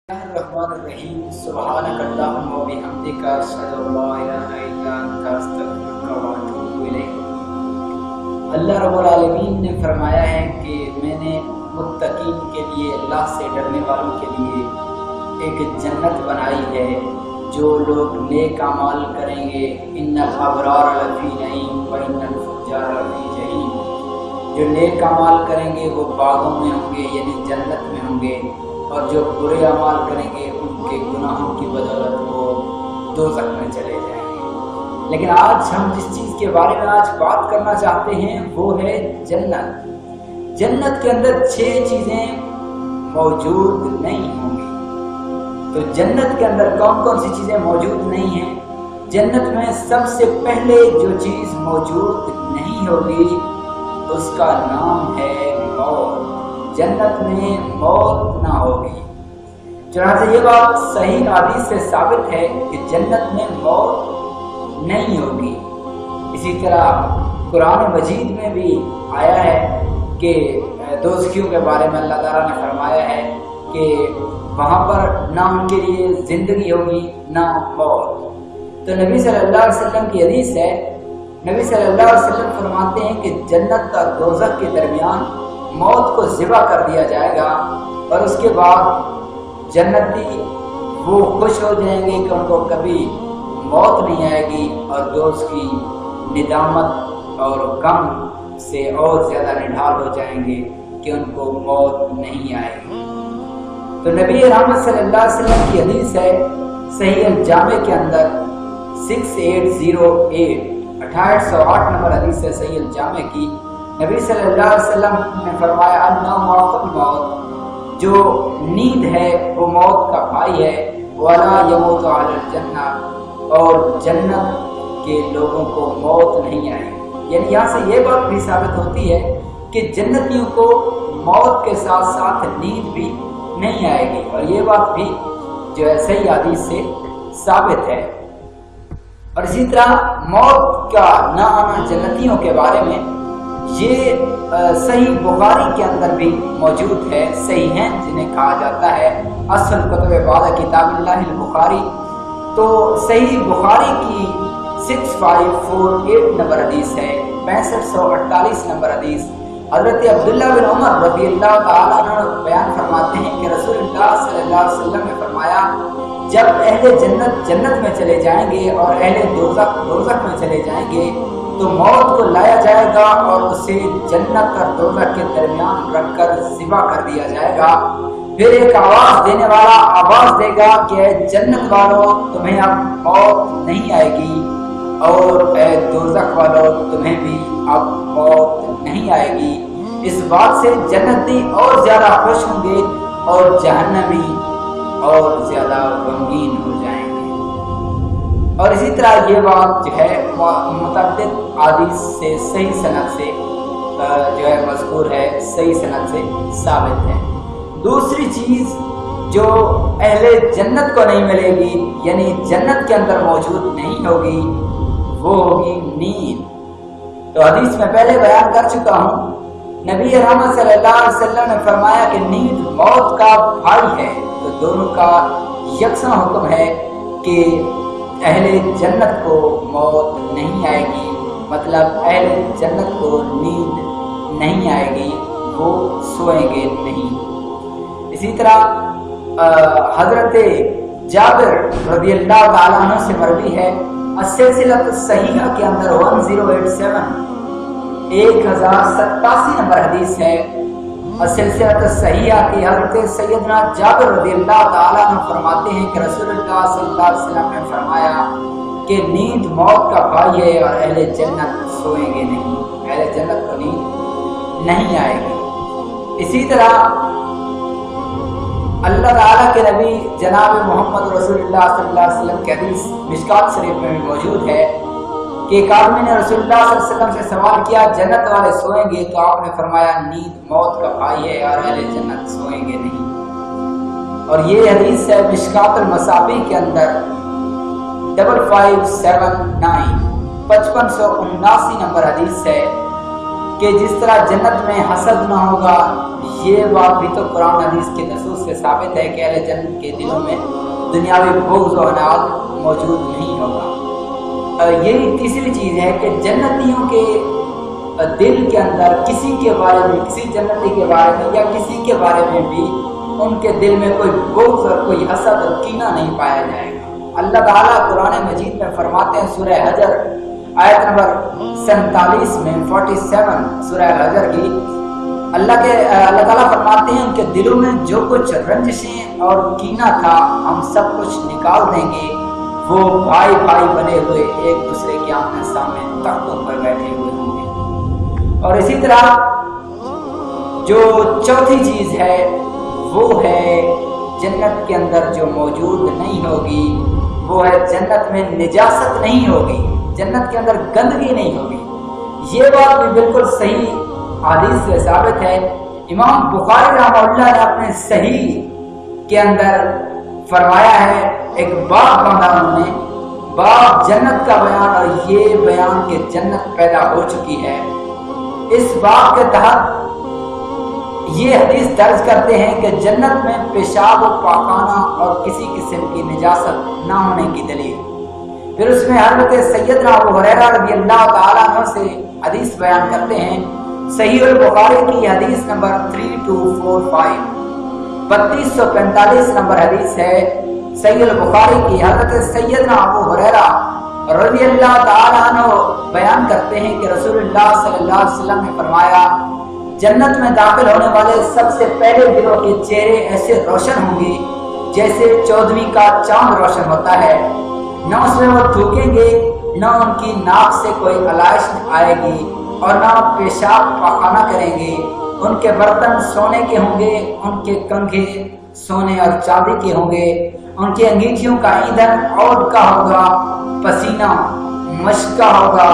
الرحمن سبحانك اللهم وبحمدك اشهد ان لا اله الا انت استغفرك واتوب الیک۔ اللہ رب العالمین نے فرمایا ہے کہ میں نے متقین کے لیے، اللہ سے ڈرنے والوں کے لیے ایک جنت بنائی ہے۔ جو لوگ نیک اعمال کریں گے، ان الابرار لفی نعیم وان الفجار لفی جحیم، جو نیک اعمال کریں گے وہ باغوں میں ہوں گے، یعنی جنت میں ہوں گے، اور جو برے اعمال کریں گے ان کے گناہوں کی بدولت وہ دوزخ میں چلے جائیں گے۔ لیکن آج ہم جس چیز کے بارے میں آج بات کرنا چاہتے ہیں وہ ہے جنت۔ جنت کے اندر 6 چیزیں موجود نہیں ہوں گی۔ تو جنت کے اندر کون کون سی چیزیں موجود نہیں ہیں؟ جنت میں سب سے پہلے جو چیز موجود نہیں ہوگی اس کا نام ہے موت۔ جنت میں موت نہ ہوگی۔ چنانچہ یہ بات صحیح حدیث سے ثابت ہے کہ جنت میں موت نہیں ہوگی۔ اسی طرح قرآن مجید میں بھی آیا ہے کہ دوزخیوں کے بارے میں اللہ تعالیٰ نے فرمایا ہے کہ وہاں پر نہ ان کے لیے زندگی ہوگی نہ موت۔ تو نبی صلی اللہ علیہ وسلم کی حدیث ہے، نبی صلی اللہ علیہ وسلم فرماتے ہیں کہ جنت اور دوزخ کے درمیان موت کو ذبح کر دیا جائے گا، اور اس کے بعد جنتی وہ خوش ہو جائیں گے کہ ان کو کبھی موت نہیں آئے گی، اور دوست کی ندامت اور غم سے اور زیادہ نڈھال ہو جائیں گے کہ ان کو موت نہیں آئے گی۔ تو نبی رحمت صلی اللہ علیہ وسلم کی حدیث ہے صحیح الجامع کے اندر 6808 6808 نمبر حدیث ہے صحیح الجامع کی۔ نبی صلی اللہ علیہ وسلم نے فرمایا النوم الموت، جو نیند ہے وہ موت کا بھائی ہے، ولا یموت علی الجنہ، اور جنت کے لوگوں کو موت نہیں آئے گی۔ یعنی یہاں سے یہ بات بھی ثابت ہوتی ہے کہ جنتیوں کو موت کے ساتھ ساتھ نیند بھی نہیں آئے گی، اور یہ بات بھی جو ہے صحیح حدیث سے ثابت ہے۔ اور اسی طرح موت کا نہ آنا جنتیوں کے بارے میں یہ صحیح بخاری کے اندر بھی موجود ہے۔ صحیح ہیں جنہیں کہا جاتا ہے اصل کتب بعد کتاب اللہ البخاری، تو صحیح بخاری کی 6548 نمبر حدیث ہے، 6548 نمبر حدیث۔ حضرت عبداللہ بن عمر رضی اللہ تعالیٰ عنہ بیان فرماتے ہیں کہ رسول اللہ صلی اللہ علیہ وسلم نے فرمایا جب اہل جنت جنت میں چلے جائیں گے اور اہل دوزخ میں چلے جائیں گے تو موت کو لایا جائے گا اور اسے جنت اور دوزخ کے درمیان رکھ کر ذبح کر دیا جائے گا۔ پھر ایک آواز دینے والا آواز دے گا کہ اے جنت والوں تمہیں اب موت نہیں آئے گی، اور اے دوزخ والوں تمہیں بھی اب موت نہیں آئے گی۔ اس بات سے جنتی اور زیادہ خوش ہوں گے اور جہنمی اور زیادہ غمگین ہو جائیں گے۔ اور اسی طرح یہ بات جو ہے متعدد حدیث سے صحیح سند سے جو ہے مذکور ہے، صحیح سند سے ثابت ہے۔ دوسری چیز جو اہل جنت کو نہیں ملے گی، یعنی جنت کے اندر موجود نہیں ہوگی، وہ ہوگی نیند۔ تو حدیث میں پہلے بیان کر چکا ہوں، نبی رحمت صلی اللہ علیہ وسلم نے فرمایا کہ نیند موت کا بھائی ہے۔ تو دونوں کا یکساں حکم ہے کہ اہل جنت کو موت نہیں آئے گی، مطلب اہل جنت کو نیند نہیں آئے گی، وہ سوئیں گے نہیں۔ اسی طرح حضرت جابر رضی اللہ تعالیٰ عنہ سے مروی ہے السلسلہ الصحیحہ کے اندر 1087 1087 نمبر حدیث ہے السلسلہ الصحیحہ کی، حضرت سیدنا جابر رضی اللہ تعالیٰ عنہ فرماتے ہیں کہ رسول اللہ صلی اللہ علیہ وسلم نے فرمایا کہ نیند موت کا بھائی ہے اور اہل جنت سوئیں گے نہیں، اہل جنت کو نیند نہیں آئے گی۔ اسی طرح اللہ تعالیٰ کے نبی جناب محمد رسول اللہ صلی اللہ علیہ وسلم کی حدیث مشکات شریف میں بھی موجود ہے کہ ایک آدمی نے رسول اللہ صلی اللہ علیہ وسلم سے سوال کیا جنت والے سوئیں گے؟ تو آپ نے فرمایا نیند موت کا بھائی ہے اور اہل جنت سوئیں گے نہیں۔ اور یہ حدیث ہے مشکات المصابیح کے اندر 5579 5579 نمبر حدیث ہے کہ جس طرح جنت میں حسد نہ ہوگا، یہ بات بھی تو قرآن حدیث کے نصوص سے ثابت ہے کہ اہل جنت کے دلوں میں دنیاوی بغض و عناد موجود نہیں ہوگا۔ یہی تیسری چیز ہے کہ جنتیوں کے دل کے اندر کسی کے بارے میں، کسی جنتی کے بارے میں یا کسی کے بارے میں بھی ان کے دل میں کوئی بغض اور کوئی حسد اور کینہ نہیں پایا جائے گا۔ اللہ تعالیٰ قرآن مجید میں فرماتے ہیں سورہ حجر آیت نمبر 47 میں 47 سورہ حجر کی، اللہ تعالیٰ فرماتے ہیں ان کے دلوں میں جو کچھ رنجشیں اور کینہ تھا ہم سب کچھ نکال دیں گے، وہ بھائی بھائی بنے ہوئے ایک دوسرے کے آمنے سامنے تختوں پر بیٹھے ہوئے ہوں گے۔ اور اسی طرح جو چوتھی چیز ہے وہ ہے جنت کے اندر جو موجود نہیں ہوگی وہ ہے جنت میں نجاست نہیں ہوگی، جنت کے اندر گندگی نہیں ہوگی۔ یہ بات بھی بالکل صحیح حدیث سے ثابت ہے۔ امام بخاری رحمہ اللہ نے اپنے صحیح کے اندر فرمایا ہے، ایک باب باندھا انہوں نے، باب جنت کا بیان، اور یہ بیان کہ جنت پیدا ہو چکی ہے۔ اس باب کے تحت یہ حدیث درج کرتے ہیں کہ جنت میں پیشاب و پاخانہ اور کسی قسم کی نجاست نہ ہونے کی دلیل۔ پھر اس میں حضرت سیدنا ابو ہریرہ رضی اللہ تعالیٰ عنہ سے حدیث بیان کرتے ہیں، صحیح البخاری کی حدیث نمبر 3245 3245 نمبر حدیث ہے، صحیح البخاری کی حضرت سیدنا ابو ہریرہ رضی اللہ تعالیٰ عنہ بیان کرتے ہیں کہ رسول اللہ صلی اللہ علیہ وسلم نے فرمایا، جنت میں داخل ہونے والے سب سے پہلے دلوں کے چہرے ایسے روشن ہوں گے جیسے 14ویں کا چاند روشن ہوتا ہے، نہ اس میں وہ تھوکیں گے، نہ ان کی ناک سے کوئی علائش آئے گی، اور نہ پیشاب پاخانہ کریں گے۔ ان کے برتن سونے کے ہوں گے، ان کے کنگھے سونے اور چاندی کے ہوں گے، ان کی انگیٹھیوں کا ایندھن عود کا ہوگا، پسینہ مشک کا ہوگا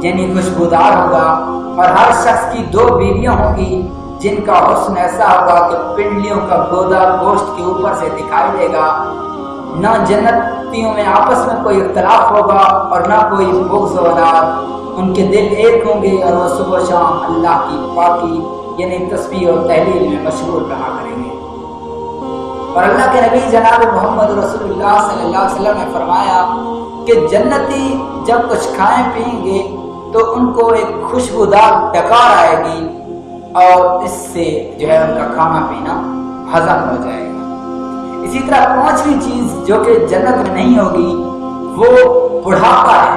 یعنی خوشبودار ہوگا، اور ہر شخص کی 2 بیویاں ہوں گی جن کا حسن ایسا ہوگا کہ پنڈلیوں کا گودا گوشت کے اوپر سے دکھائی دے گا۔ نہ جنتیوں میں آپس میں کوئی اختلاف ہوگا اور نہ کوئی بغض و عناد، ان کے دل ایک ہوں گے اور وہ صبح و شام اللہ کی پاکی یعنی تسبیح اور تحلیل میں مشغول رہا کریں گے۔ اور اللہ کے نبی جناب محمد رسول اللہ صلی اللہ علیہ وسلم نے فرمایا کہ جنتی جب کچھ کھائیں پئیں گے تو ان کو ایک خوشبودار ڈکار آئے گی اور اس سے جو ہے ان کا کھانا پینا ہضم ہو جائے گا۔ اسی طرح 5ویں چیز جو کہ جنت میں نہیں ہوگی وہ بڑھاپا ہے۔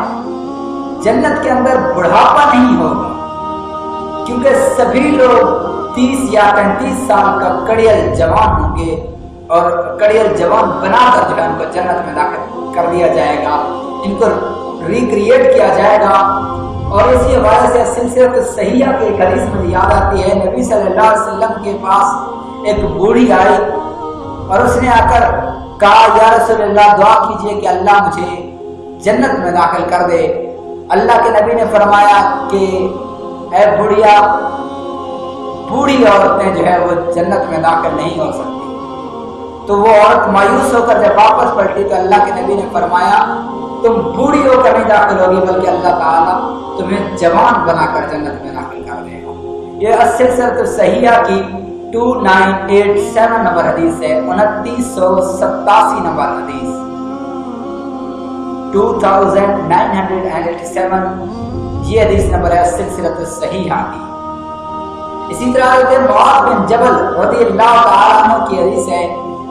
جنت کے اندر بڑھاپا نہیں ہوگا کیونکہ سبھی لوگ 30 یا 35 سال کا کڑیل جوان ہوں گے، اور کڑیل جوان بنا کر جو ہے ان کو جنت میں داخل کر دیا جائے گا، ان کو ریکریٹ کیا جائے گا۔ اور اسی حوالے سے سلسلہ صحیحہ کے ایک حدیث مجھے یاد آتی ہے، نبی صلی اللہ علیہ وسلم کے پاس ایک بوڑھی آئی اور اس نے آ کر کہا، یا رسول اللہ دعا کیجئے کہ اللہ مجھے جنت میں داخل کر دے۔ اللہ کے نبی نے فرمایا کہ اے بوڑھیا، بوڑھی عورتیں جو ہے وہ جنت میں داخل نہیں ہو سکتی۔ تو وہ عورت مایوس ہو کر جب واپس پلٹی تو اللہ کے نبی نے فرمایا، تم بوڑھی ہو کر نہیں داخل ہوگی بلکہ اللہ تعالیٰ تمہیں جوان بنا کر جنت میں داخل کر دے گا۔ یہ سلسلہ صحیحہ کی 2987 نمبر حدیث ہے، 2987 نمبر حدیث، 2987 یہ حدیث نمبر ہے سلسلہ صحیحہ کی۔ اسی طرح حضرت معاذ بن جبل رضی اللہ تعالیٰ عنہ کی حدیث ہے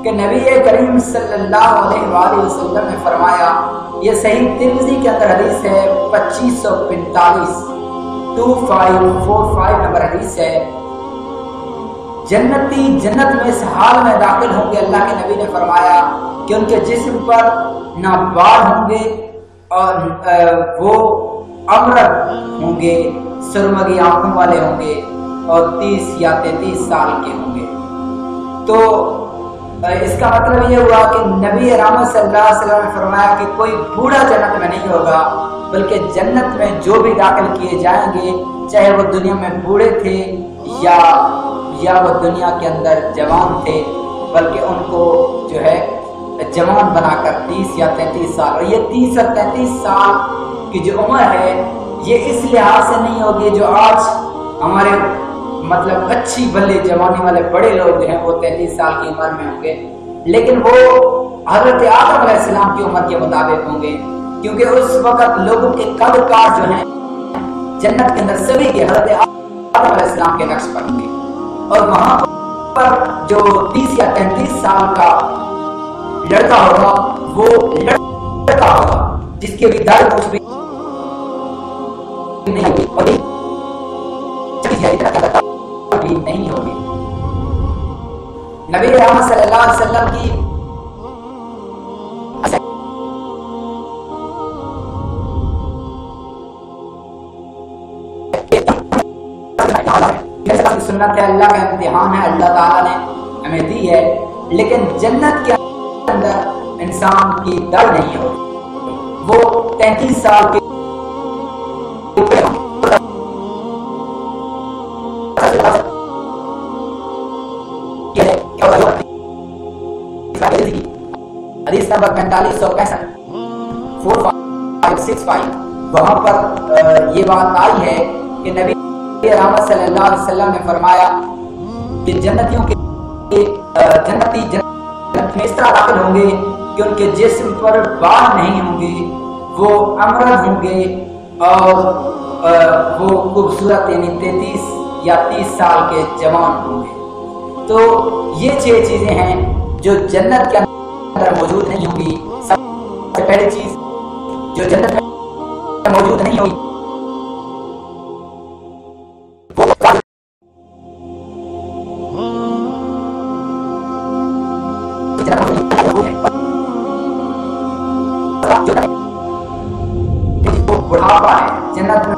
کہ نبی کریم صلی اللہ علیہ وآلہ وسلم نے فرمایا، یہ صحیح ترمذی کے اندر حدیث ہے 2545 2545 نمبر حدیث ہے، جنتی جنت میں اس حال میں داخل ہوں گے، اللہ کے نبی نے فرمایا کہ ان کے جسم پر نہ بال ہوں گے اور وہ امرد ہوں گے، سرمگی آنکھوں والے ہوں گے اور 30 یا 33 سال کے ہوں گے۔ تو اس کا مطلب یہ ہوا کہ نبی رحمت صلی اللہ علیہ وسلم نے فرمایا کہ کوئی بوڑھا جنت میں نہیں ہوگا، بلکہ جنت میں جو بھی داخل کیے جائیں گے، چاہے وہ دنیا میں بوڑھے تھے یا وہ دنیا کے اندر جوان تھے، بلکہ ان کو جو ہے جوان بنا کر 30 یا 33 سال، اور یہ 30 اور 33 سال کی جو عمر ہے یہ اس لحاظ سے نہیں ہوگی جو آج ہمارے مطلب اچھی بھلی جوانی والے بڑے لوگ جو ہیں وہ 33 سال کی عمر میں ہوں گے، لیکن وہ حضرت آدم علیہ السلام کی عمر کے مطابق ہوں گے، کیونکہ اس وقت لوگوں کے قد کاٹ جو ہیں جنت کے اندر سبھی کے حضرت آدم علیہ السلام کے نقش پر ہوں گے، اور وہاں پر جو 30 یا 33 سال کا لڑکا ہوگا وہ لڑکا ہوگا جس کے بھی داڑھی کچھ بھی نہیں ہوگی اور بھی نہیں ہوگی۔ نبی رحمت صلی اللہ علیہ وسلم کی سنت ہے، اللہ کا امتحان ہے، اللہ تعالیٰ نے ہمیں دی ہے، لیکن جنت کے اندر انسان کی داڑھی نہیں ہوگی، وہ 33 سال کے حدیث نمبر 4565 4565 وہاں پر یہ بات آئی ہے کہ نبی رحمت صلی اللہ علیہ وسلم نے فرمایا کہ جنتیوں کے جنتی جنت میں اس طرح داخل ہوں گے کہ ان کے جسم پر بال نہیں ہوں گے، وہ امرد ہوں گے اور وہ خوبصورت یعنی 33 یا 30 سال کے جوان ہوں گے۔ تو یہ 6 چیزیں ہیں جو جنت کے اندر موجود نہیں ہوں گی۔ سب سے پہلی چیز جو جنت میں موجود نہیں ہوگی بڑھاپا ہے، جنت میں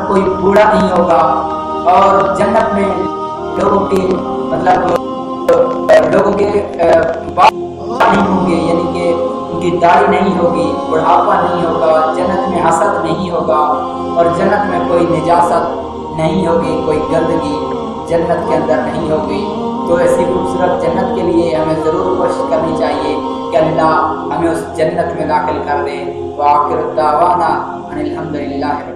کوئی بوڑھا نہیں ہوگا، اور جنت میں لوگوں کے مطلب لوگوں کے بال نہیں ہوں گے، یعنی کہ ان کی داڑھی نہیں ہوگی، بڑھاپا نہیں ہوگا، جنت میں حسد نہیں ہوگا، اور جنت میں کوئی نجاست نہیں ہوگی، کوئی گندگی جنت کے اندر نہیں ہوگی۔ تو ایسی خوبصورت جنت کے لیے ہمیں ضرور کوشش کرنی چاہیے کہ اللہ ہمیں اس جنت میں داخل کر دے۔ وآخر دعوانا ان الحمد للہ۔